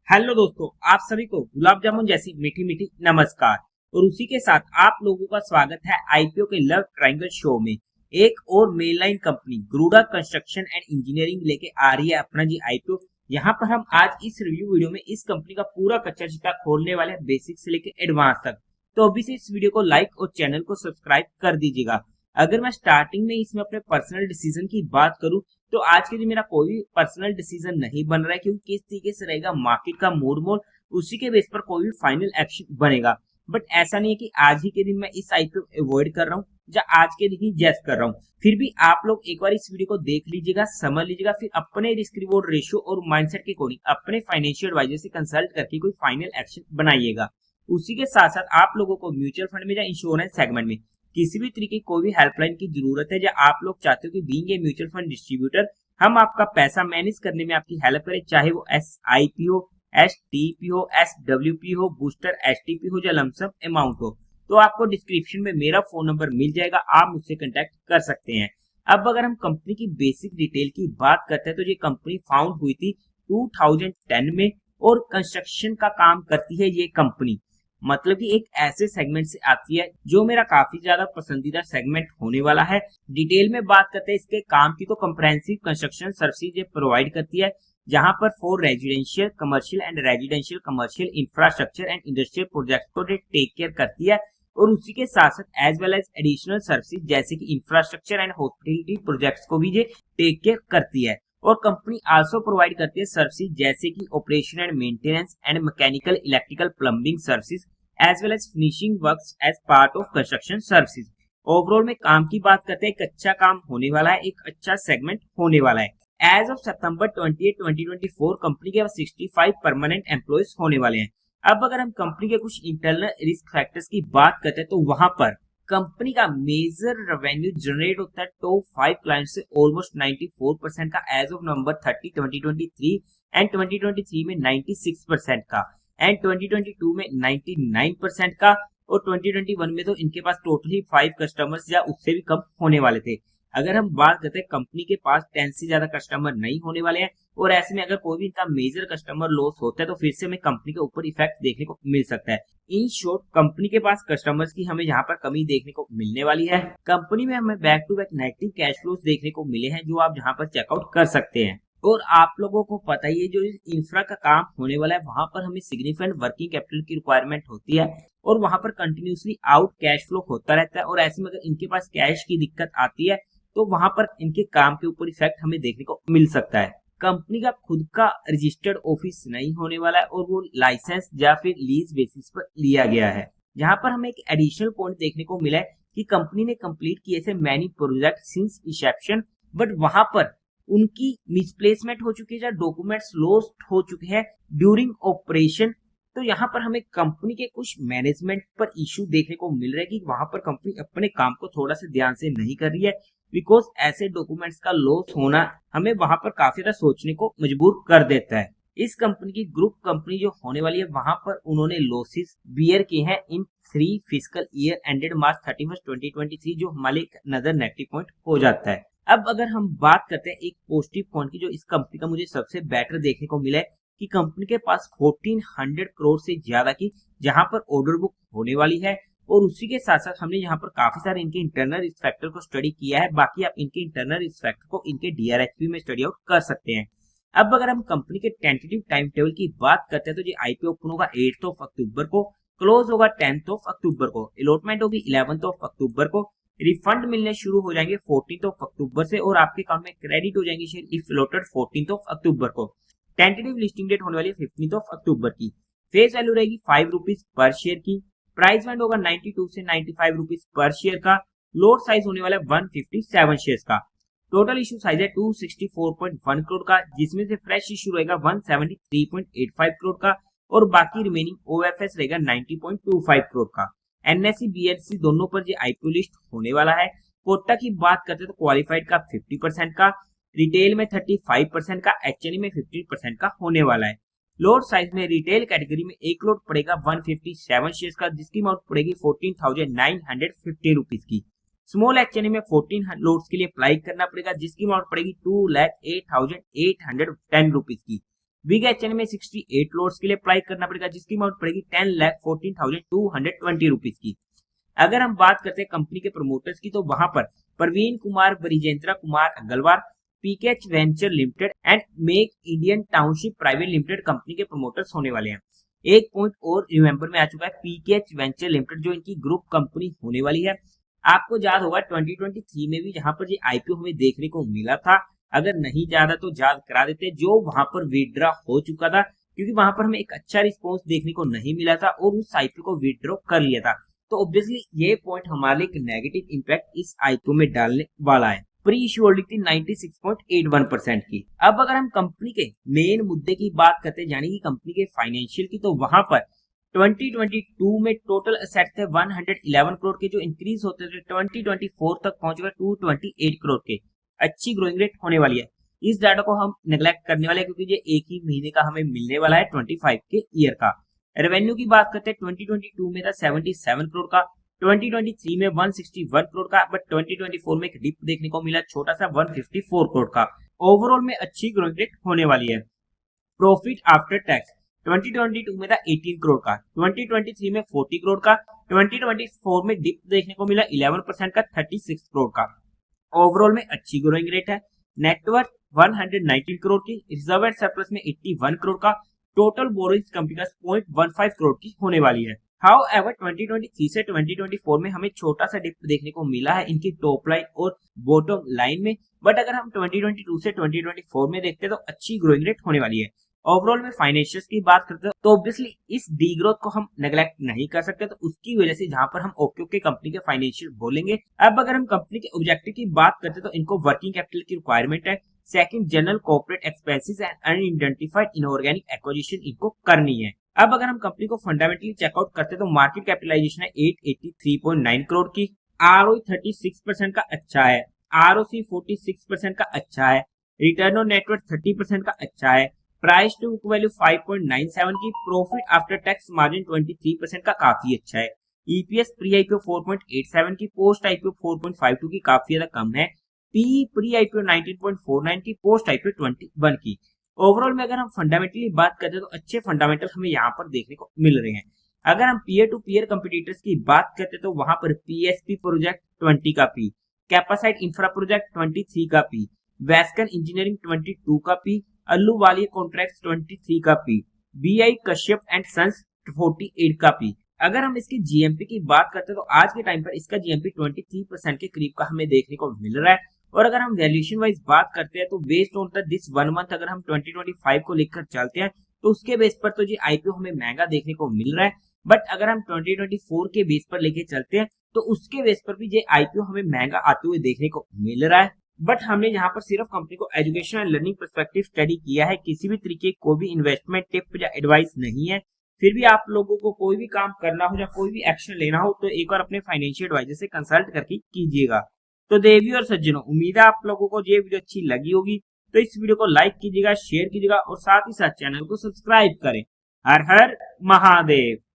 Hello दोस्तों, आप सभी को गुलाब जामुन जैसी मीठी मीठी नमस्कार। और उसी के साथ आप लोगों का स्वागत है आईपीओ के लव ट्रायंगल शो में। एक और mainline company Garuda construction and engineering लेके आ रही है अपना जी आईपीओ। यहाँ पर हम आज इस रिव्यू वीडियो में इस कंपनी का पूरा कच्चा चिट्ठा खोलने वाले हैं, बेसिक से लेके एडवांस तक। तो अभी से इस वीडियो को लाइक और चैनल को सब्सक्राइब कर दीजिएगा। अगर मैं स्टार्टिंग में इसमें अपने पर्सनल डिसीजन की बात करूं तो आज के दिन मेरा कोई भी पर्सनल डिसीजन नहीं बन रहा है, क्योंकि किस तरीके से रहेगा मार्केट का मूड मोल, उसी के बेस पर कोई भी फाइनल एक्शन बनेगा। बट ऐसा नहीं है कि आज ही के दिन मैं इस आईपीओ अवॉइड कर रहा हूँ या आज के दिन ही जस्ट कर रहा हूँ। फिर भी आप लोग एक बार इस वीडियो को देख लीजिएगा, समझ लीजिएगा, फिर अपने रिस्क रिवॉर्ड रेशियो और माइंडसेट के अकॉर्डिंग अपने फाइनेंशियल एडवाइजर से कंसल्ट करके कोई फाइनल एक्शन बनाइएगा। उसी के साथ साथ आप लोगों को म्यूचुअल फंड में या इंश्योरेंस सेगमेंट में किसी भी तरीके की कोई भी हेल्पलाइन की जरूरत है, या आप लोग चाहते हो कि being a mutual fund distributor हम आपका पैसा मैनेज करने में आपकी हेल्प करें, चाहे वो SIP हो, STP हो, SWP हो, बूस्टर STP हो या लमसम अमाउंट हो, तो आपको डिस्क्रिप्शन में मेरा फोन नंबर मिल जाएगा, आप मुझसे कांटेक्ट कर सकते हैं। अब अगर हम कंपनी की बेसिक डिटेल की बात करते हैं तो ये कंपनी फाउंड हुई थी 2010 में और कंस्ट्रक्शन का काम करती है ये कंपनी। मतलब कि एक ऐसे सेगमेंट से आती है जो मेरा काफी ज्यादा पसंदीदा सेगमेंट होने वाला है। डिटेल में बात करते हैं इसके काम की, तो कंप्रेहेंसिव कंस्ट्रक्शन सर्विसेज ये प्रोवाइड करती है, जहां पर for residential commercial and residential commercial infrastructure and industrial project को टेक केयर करती है। और उसी के साथ साथ as well as additional services जैसे कि इंफ्रास्ट्रक्चर एंड हॉस्पिटलिटी प्रोजेक्ट्स को भी ये टेक केयर करती है। और कंपनी आल्सो प्रोवाइड करती है सर्विसेज जैसे कि operation and maintenance and mechanical electrical plumbing services as well as finishing works as part of construction services. Overall में काम की बात करते हैं, एक अच्छा काम होने वाला है, एक अच्छा सेगमेंट होने वाला है। एज ऑफ सितंबर 28, 2024 कंपनी के 65 परमानेंट एम्प्लॉयज होने वाले हैं। अब अगर हम कंपनी के कुछ इंटरनल रिस्क फैक्टर्स की बात करते हैं तो वहां पर कंपनी का मेजर रेवेन्यू जनरेट होता है टॉप 5 क्लाइंट से ऑलमोस्ट 94% का एज ऑफ नवंबर 30, 2023 एंड 2023 में 96% का एंड 2022 में 99% का और 2021 में तो इनके पास टोटली 5 कस्टमर्स या उससे भी कम होने वाले थे। अगर हम बात करते हैं कंपनी के पास 10 से ज्यादा कस्टमर नहीं होने वाले हैं, और ऐसे में अगर कोई भी इनका मेजर कस्टमर लॉस होता है तो फिर से हमें कंपनी के ऊपर इफेक्ट देखने को मिल सकता है। इन शॉर्ट कंपनी के पास कस्टमर्स की हमें यहाँ पर कमी देखने को मिलने वाली है। कंपनी में हमें back to back negative cash flows देखने को मिले हैं, जो आप यहाँ पर चेकआउट कर सकते हैं। और आप लोगों को पता ही है जो इंफ्रा का काम होने वाला है वहां पर हमें सिग्निफिकेंट वर्किंग कैपिटल की रिक्वायरमेंट होती है, और वहां पर कंटिन्यूसली आउट कैश फ्लो होता रहता है। और ऐसे में अगर इनके पास कैश की दिक्कत आती है तो वहां पर इनके काम के ऊपर इफेक्ट हमें देखने को मिल सकता है। कंपनी का खुद का रजिस्टर्ड ऑफिस नहीं होने वाला है, और वो लाइसेंस या फिर लीज बेसिस पर लिया गया है। यहाँ पर हमें एक एडिशनल पॉइंट देखने को मिला है कि कंपनी ने कंप्लीट किए थे many project since Inception, but वहां पर उनकी मिसप्लेसमेंट हो चुकी है या डॉक्यूमेंट्स लॉस्ट हो चुके हैं ड्यूरिंग ऑपरेशन। तो यहाँ पर हमें कंपनी के कुछ मैनेजमेंट पर इश्यू देखने को मिल रहा है कि वहां पर कंपनी अपने काम को थोड़ा सा ध्यान से नहीं कर रही है, बिकॉज ऐसे डॉक्यूमेंट्स का लॉस होना हमें वहां पर काफी ज्यादा सोचने को मजबूर कर देता है। इस कंपनी की ग्रुप कंपनी जो होने वाली है वहां पर उन्होंने लॉसेस बियर किए हैं इन 3 फिजिकल ईयर एंडेड मार्च 31, 2023, जो हमारे एक नजर नेगेटिव पॉइंट हो जाता है। अब अगर हम बात करते हैं एक पॉजिटिव पॉइंट की जो इस कंपनी का मुझे सबसे बेटर देखने को मिला है, कि कंपनी के पास 1400 करोड़ से ज्यादा की जहां पर ऑर्डर बुक होने वाली है। और उसी के साथ साथ हमने यहाँ पर काफी सारे इनके इंटरनल रिस्क फैक्टर को स्टडी किया है। बाकी आप इनके इंटरनल रिस्क फैक्टर को इनके DRHP में स्टडी आउट कर सकते हैं। अब अगर हम कंपनी के टेंटेटिव टाइम टेबल की बात करते हैं तो ये आईपीओ ओपन होगा 8 अक्टूबर को, क्लोज होगा 10 अक्टूबर को, अलॉटमेंट होगी 11 अक्टूबर को, रिफंड मिलने शुरू हो जाएंगे 14 अक्टूबर से, और आपके अकाउंट में क्रेडिट हो जाएंगे शेयर इफ अलॉटेड 14 अक्टूबर को। टेंटेटिव लिस्टिंग डेट होने वाली है 15 अक्टूबर की। फेस वैल्यू रहेगी 5 रुपीज पर शेयर की। प्राइस बैंड होगा 92 से 95 रुपीज पर शेयर का। लोड साइज होने वाला है 157 शेयर्स का। टोटल इशू साइज है 264.1 करोड़ का, जिसमें से फ्रेश इशू रहेगा 173.85 करोड़ का, और बाकी रिमेनिंग OFS रहेगा 90.25 करोड़ का। NSE BSE दोनों पर ये आईपीओ लिस्ट होने वाला है। कोटा की बात करते हैं तो क्वालिफाइड का 50% का, रिटेल में 35% का, HNE में 15% का होने वाला है। लोड साइज में रिटेल कैटेगरी में एक लोड पड़ेगा 157 शेयर्स का, जिसकी अमाउंट पड़ेगी 14,950 रुपीज की। स्मॉल HNE में 14 लोड्स के लिए अप्लाई करना पड़ेगा, जिसकी अमाउंट पड़ेगी 2,08,810 रुपीज की। बिग एचएन में 68 लोट्स के लिए अप्लाई करना पड़ेगा, जिसकी अमाउंट पड़ेगी 10,14,220 रुपीज की। अगर हम बात करते हैं कंपनी के प्रमोटर्स की, तो वहां पर Praveen Kumar, Varijendra Kumar Agarwal, PKH venture limited and make Indian township private limited company के प्रमोटर्स होने वाले हैं। एक पॉइंट और रिमेंबर में आ चुका है, पीकेएच वेंचर लिमिटेड जो इनकी ग्रुप कंपनी होने वाली है। आपको याद होगा 2023 में भी यहाँ पर ये आईपीओ हमें देखने को मिला था। अगर नहीं याद है तो याद करा देते, जो वहां पर विड्रॉ हो चुका था, क्योंकि वहां पर हमें एक अच्छा रिस्पॉन्स देखने को नहीं मिला था और उस आईपीओ को विड्रॉ कर लिया था। तो ऑब्वियसली ये पॉइंट हमारे लिए एक नेगेटिव इंपैक्ट इस आईपीओ में डालने वाला है। प्री इश्यू होल्डिंग थी 96.81% की। अब अगर हम कंपनी के मेन मुद्दे की बात करते हैं, यानी कि कंपनी के फाइनेंशियल की, तो वहां पर 2022 में टोटल एसेट थे 111 करोड़ के, जो इंक्रीज होते थे 2024 तक पहुंच गए 228 करोड़ के। अच्छी ग्रोइंग रेट होने वाली है। इस डाटा को हम नेग्लेक्ट करने वाले हैं, क्योंकि ये एक ही महीने का हमें मिलने वाला है 25 के ईयर का। रेवेन्यू की बात करते हैं, 2022 में था 77 करोड़ का, 2023 में 161 करोड़ का, बट 2024 में एक डिप देखने को मिला छोटा सा 154 करोड़ का। ओवरऑल में अच्छी ग्रोइंग रेट होने वाली है। प्रॉफिट आफ्टर टैक्स 2022 में था 18 करोड़ का, 2023 में 40 करोड़ का, 2024 में डिप देखने को मिला 11% का 36 करोड़ का। ओवरऑल में अच्छी ग्रोइंग रेट है। नेटवर्थ 119 करोड़ की, रिजर्व एंड सरप्लस में 81 करोड़ का, टोटल बोरोइंग्स कंपनी का 0.15 करोड़ की होने वाली है। हाउ एवर 2023 से 2024 में हमें छोटा सा डिप देखने को मिला है इनकी टॉप लाइन और बॉटम लाइन में, बट अगर हम 2022 से 2024 में देखते हैं तो अच्छी ग्रोइंग रेट होने वाली है। ओवरऑल में फाइनेंशियल्स की बात करते हैं तो ऑब्वियसली इस डी ग्रोथ को हम नेग्लेक्ट नहीं कर सकते, तो उसकी वजह से जहां पर हम ओके कंपनी के फाइनेंशियल बोलेंगे। अब अगर हम कंपनी के ऑब्जेक्टिव की बात करते हैं तो इनको वर्किंग कैपिटल की रिक्वायरमेंट है। Second, general corporate expenses and unidentified inorganic acquisition इनको करनी है। अब अगर हम कंपनी को फंडामेंटली चेकआउट करते हैं तो मार्केट कैपिटलाइजेशन है 883.9 करोड़ की, आरओई 36% का अच्छा है, आरओसी 46% का अच्छा है, रिटर्न ऑन नेटवर्थ 30% का अच्छा है, प्राइस टू बुक वैल्यू 5.97 की, प्रॉफिट आफ्टर टैक्स मार्जिन 23% का काफी अच्छा है, ईपीएस प्री आईपीओ 4.87 की, पोस्ट आईपीओ 4.52 की काफी ज्यादा कम है, पी प्री आईपीओ 19.49 की, पोस्ट आईपीओ 21 की। ओवरऑल में अगर हम फंडामेंटली बात करते हैं तो अच्छे फंडामेंटल हमें यहाँ पर देखने को मिल रहे हैं। अगर हम पीयर टू पीयर कंपटीटर्स की बात करते हैं तो वहां पर पीएसपी प्रोजेक्ट 20 का पी, कैपासाइट इंफ्रा प्रोजेक्ट 23 का पी, वेस्कन इंजीनियरिंग 22 का पी, अल्लू वाली कॉन्ट्रैक्ट 23 का P, BI Kashyap and sons 48 का पी। अगर हम इसकी जीएमपी की बात करते हैं तो आज के टाइम पर इसका जीएमपी 23% के करीब का हमें देखने को मिल रहा है। और अगर हम वैल्यूएशन वाइज बात करते हैं तो based on the this 1 month अगर हम 2025 को लेकर चलते हैं तो उसके बेस पर तो जी आईपीओ हमें महंगा देखने को मिल रहा है, बट अगर हम 2024 के बेस पर लेके चलते हैं तो उसके बेस पर भी ये आईपीओ हमें महंगा आते हुए देखने को मिल रहा है। बट हमने यहाँ पर सिर्फ कंपनी को education and learning perspective study किया है, किसी भी तरीके कोई भी इन्वेस्टमेंट टिप या एडवाइस नहीं है। फिर भी आप लोगों को कोई भी काम करना हो या कोई भी एक्शन लेना हो तो एक बार अपने फाइनेंशियल एडवाइजर से कंसल्ट करके कीजिएगा। तो देवी और सज्जनों, उम्मीद है आप लोगों को ये वीडियो अच्छी लगी होगी, तो इस वीडियो को लाइक कीजिएगा, शेयर कीजिएगा और साथ ही साथ चैनल को सब्सक्राइब करें। हर हर महादेव।